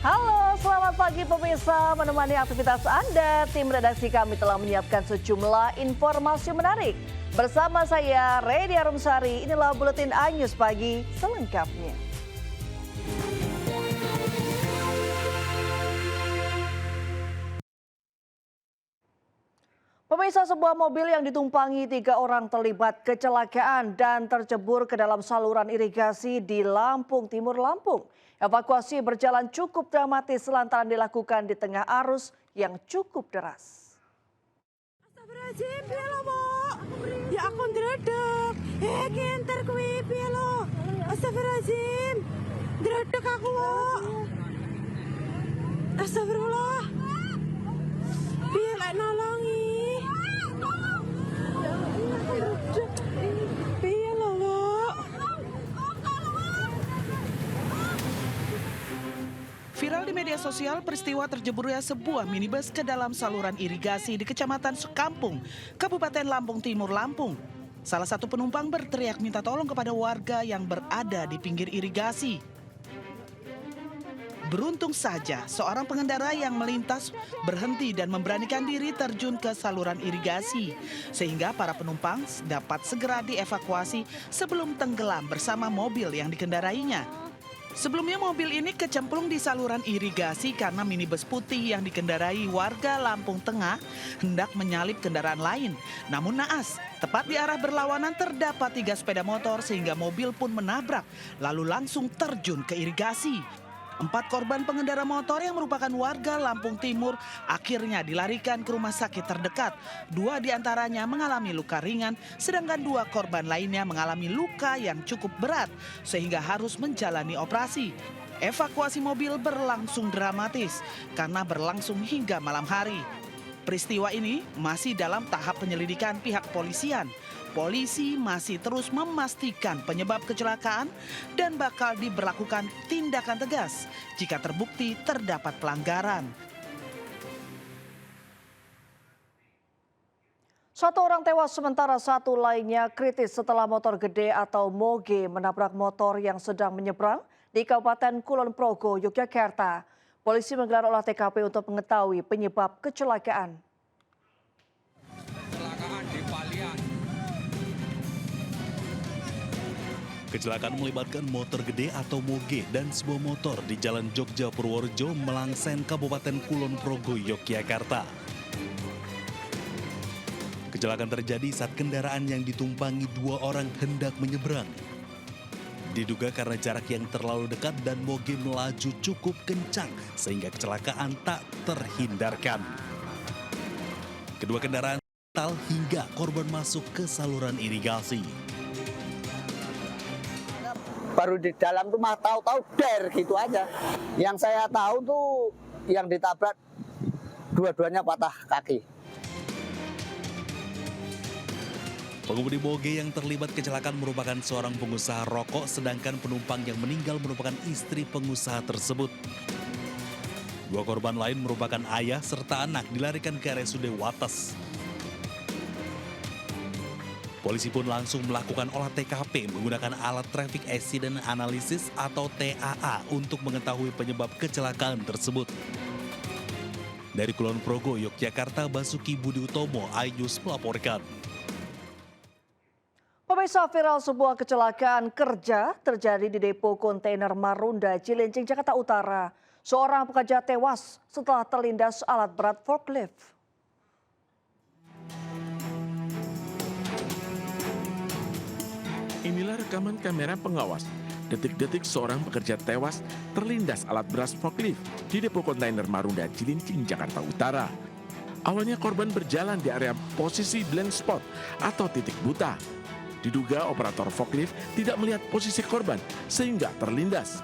Halo, selamat pagi pemirsa. Menemani aktivitas Anda, tim redaksi kami telah menyiapkan sejumlah informasi menarik. Bersama saya, Redi Arumsari, inilah Buletin Anyus Pagi selengkapnya. Pemirsa, sebuah mobil yang ditumpangi 3 orang terlibat kecelakaan dan tercebur ke dalam saluran irigasi di Lampung Timur, Lampung. Evakuasi berjalan cukup dramatis lantaran dilakukan di tengah arus yang cukup deras. Astagfirullahaladzim, piye lo, Mbok? Ya aku ndredeg. Kinter kuwi piye lo? Astagfirullahaladzim. Ndredeg aku, Mbok. Astagfirullah. Piye lek nolongi? Piye lo, Mbok? Viral di media sosial peristiwa terjeburnya sebuah minibus ke dalam saluran irigasi di Kecamatan Sekampung, Kabupaten Lampung Timur, Lampung. Salah satu penumpang berteriak minta tolong kepada warga yang berada di pinggir irigasi. Beruntung saja seorang pengendara yang melintas berhenti dan memberanikan diri terjun ke saluran irigasi, sehingga para penumpang dapat segera dievakuasi sebelum tenggelam bersama mobil yang dikendarainya. Sebelumnya mobil ini kecemplung di saluran irigasi karena minibus putih yang dikendarai warga Lampung Tengah hendak menyalip kendaraan lain. Namun naas, tepat di arah berlawanan terdapat 3 sepeda motor sehingga mobil pun menabrak lalu langsung terjun ke irigasi. 4 korban pengendara motor yang merupakan warga Lampung Timur akhirnya dilarikan ke rumah sakit terdekat. 2 diantaranya mengalami luka ringan, sedangkan 2 korban lainnya mengalami luka yang cukup berat sehingga harus menjalani operasi. Evakuasi mobil berlangsung dramatis karena berlangsung hingga malam hari. Peristiwa ini masih dalam tahap penyelidikan pihak kepolisian. Polisi masih terus memastikan penyebab kecelakaan dan bakal diberlakukan tindakan tegas jika terbukti terdapat pelanggaran. 1 orang tewas sementara 1 lainnya kritis setelah motor gede atau moge menabrak motor yang sedang menyeberang di Kabupaten Kulon Progo, Yogyakarta. Polisi menggelar olah TKP untuk mengetahui penyebab kecelakaan. Kecelakaan melibatkan motor gede atau moge dan sebuah motor di Jalan Jogja Purworejo, Melangsen, Kabupaten Kulon Progo, Yogyakarta. Kecelakaan terjadi saat kendaraan yang ditumpangi 2 orang hendak menyeberang. Diduga karena jarak yang terlalu dekat dan moge melaju cukup kencang sehingga kecelakaan tak terhindarkan. Kedua kendaraan fatal hingga korban masuk ke saluran irigasi. Baru di dalam rumah tahu-tahu der gitu aja. Yang saya tahu tuh yang ditabrak dua-duanya patah kaki. Pengemudi moge yang terlibat kecelakaan merupakan seorang pengusaha rokok, sedangkan penumpang yang meninggal merupakan istri pengusaha tersebut. 2 korban lain merupakan ayah serta anak dilarikan ke RSUD Wates. Polisi pun langsung melakukan olah TKP menggunakan alat Traffic Accident Analysis atau TAA untuk mengetahui penyebab kecelakaan tersebut. Dari Kulon Progo, Yogyakarta, Basuki Budi Utomo, iNews melaporkan. Pemirsa, viral sebuah kecelakaan kerja terjadi di depo kontainer Marunda, Cilincing, Jakarta Utara. Seorang pekerja tewas setelah terlindas alat berat forklift. Inilah rekaman kamera pengawas. Detik-detik seorang pekerja tewas terlindas alat berat forklift di depo kontainer Marunda, Cilincing, Jakarta Utara. Awalnya korban berjalan di area posisi blind spot atau titik buta. Diduga operator forklift tidak melihat posisi korban sehingga terlindas.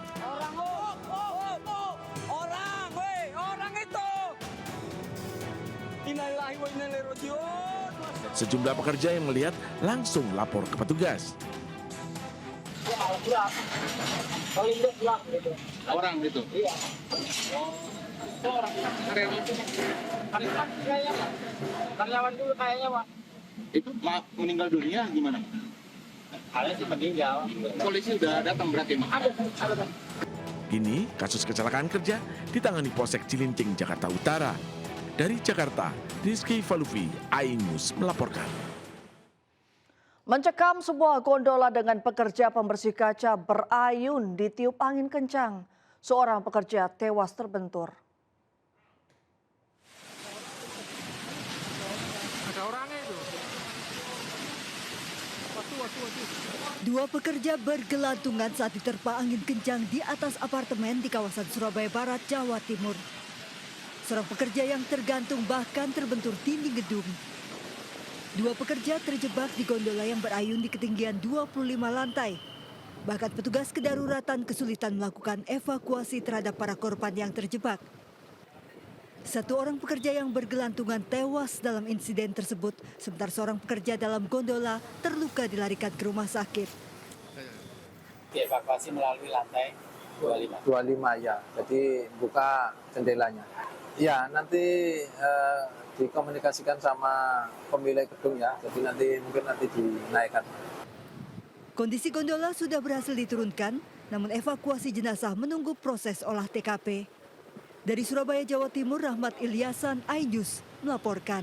Sejumlah pekerja yang melihat langsung lapor ke petugas. Orang gitu? Iya. Karyawan dulu kayaknya, Pak. Itu meninggal dunia gimana? Ada sih meninggal. Polisi udah datang berarti, Mak? Ada. Kini, kasus kecelakaan kerja ditangani Polsek Cilincing, Jakarta Utara. Dari Jakarta, Rizky Falufi, iNews melaporkan. Mencekam sebuah gondola dengan pekerja pembersih kaca berayun ditiup angin kencang. Seorang pekerja tewas terbentur. Dua pekerja bergelantungan saat diterpa angin kencang di atas apartemen di kawasan Surabaya Barat, Jawa Timur. Seorang pekerja yang tergantung bahkan terbentur dinding gedung. Dua pekerja terjebak di gondola yang berayun di ketinggian 25 lantai. Bahkan petugas kedaruratan kesulitan melakukan evakuasi terhadap para korban yang terjebak. Satu orang pekerja yang bergelantungan tewas dalam insiden tersebut, sementara seorang pekerja dalam gondola terluka dilarikan ke rumah sakit. Dievakuasi melalui lantai 25. 25 ya, jadi buka jendelanya. Ya, nanti dikomunikasikan sama pemilik gedung ya, jadi mungkin nanti dinaikkan. Kondisi gondola sudah berhasil diturunkan, namun evakuasi jenazah menunggu proses olah TKP. Dari Surabaya, Jawa Timur, Rahmat Ilyasan, iNews melaporkan.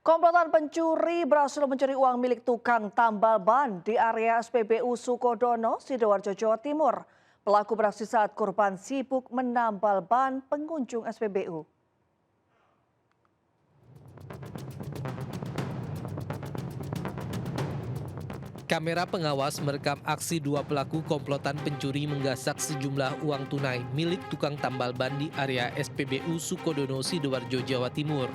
Komplotan pencuri berhasil mencuri uang milik tukang tambal ban di area SPBU Sukodono, Sidoarjo, Jawa Timur. Pelaku beraksi saat korban sibuk menambal ban pengunjung SPBU. Kamera pengawas merekam aksi dua pelaku komplotan pencuri menggasak sejumlah uang tunai milik tukang tambal ban di area SPBU Sukodono, Sidoarjo, Jawa Timur.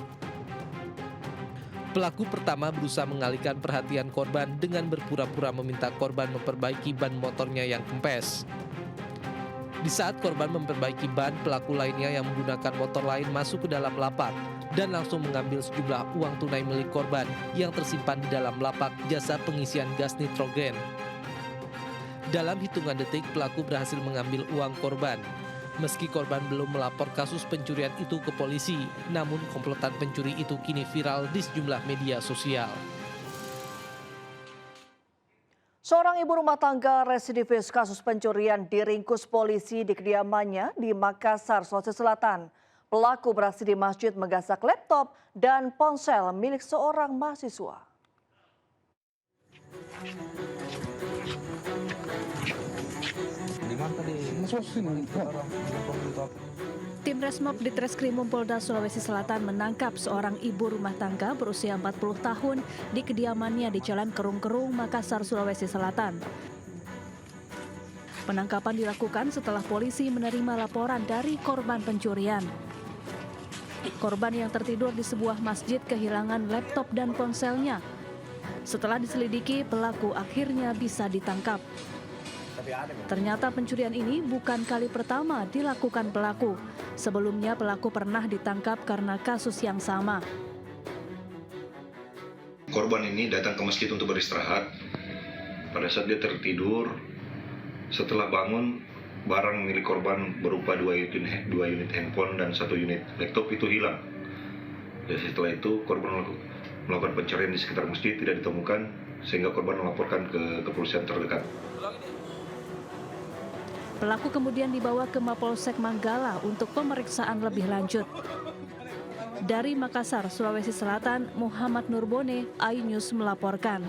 Pelaku pertama berusaha mengalihkan perhatian korban dengan berpura-pura meminta korban memperbaiki ban motornya yang kempes. Di saat korban memperbaiki ban, pelaku lainnya yang menggunakan motor lain masuk ke dalam lapak dan langsung mengambil sejumlah uang tunai milik korban yang tersimpan di dalam lapak jasa pengisian gas nitrogen. Dalam hitungan detik, pelaku berhasil mengambil uang korban. Meski korban belum melapor kasus pencurian itu ke polisi, namun komplotan pencuri itu kini viral di sejumlah media sosial. Seorang ibu rumah tangga residivis kasus pencurian diringkus polisi di kediamannya di Makassar, Sulawesi Selatan. Pelaku beraksi di masjid menggasak laptop dan ponsel milik seorang mahasiswa. Tim Resmob Ditreskrimum Polda Sulawesi Selatan menangkap seorang ibu rumah tangga berusia 40 tahun di kediamannya di Jalan Kerung-Kerung, Makassar, Sulawesi Selatan. Penangkapan dilakukan setelah polisi menerima laporan dari korban pencurian. Korban yang tertidur di sebuah masjid kehilangan laptop dan ponselnya. Setelah diselidiki, pelaku akhirnya bisa ditangkap. Ternyata pencurian ini bukan kali pertama dilakukan pelaku. Sebelumnya pelaku pernah ditangkap karena kasus yang sama. Korban ini datang ke masjid untuk beristirahat. Pada saat dia tertidur, setelah bangun, barang milik korban berupa 2 unit handphone dan 1 unit laptop itu hilang. Dan setelah itu korban melakukan pencarian di sekitar masjid, tidak ditemukan, sehingga korban melaporkan ke kepolisian terdekat. Pelaku kemudian dibawa ke Mapolsek Manggala untuk pemeriksaan lebih lanjut. Dari Makassar, Sulawesi Selatan, Muhammad Nurbone, iNews melaporkan.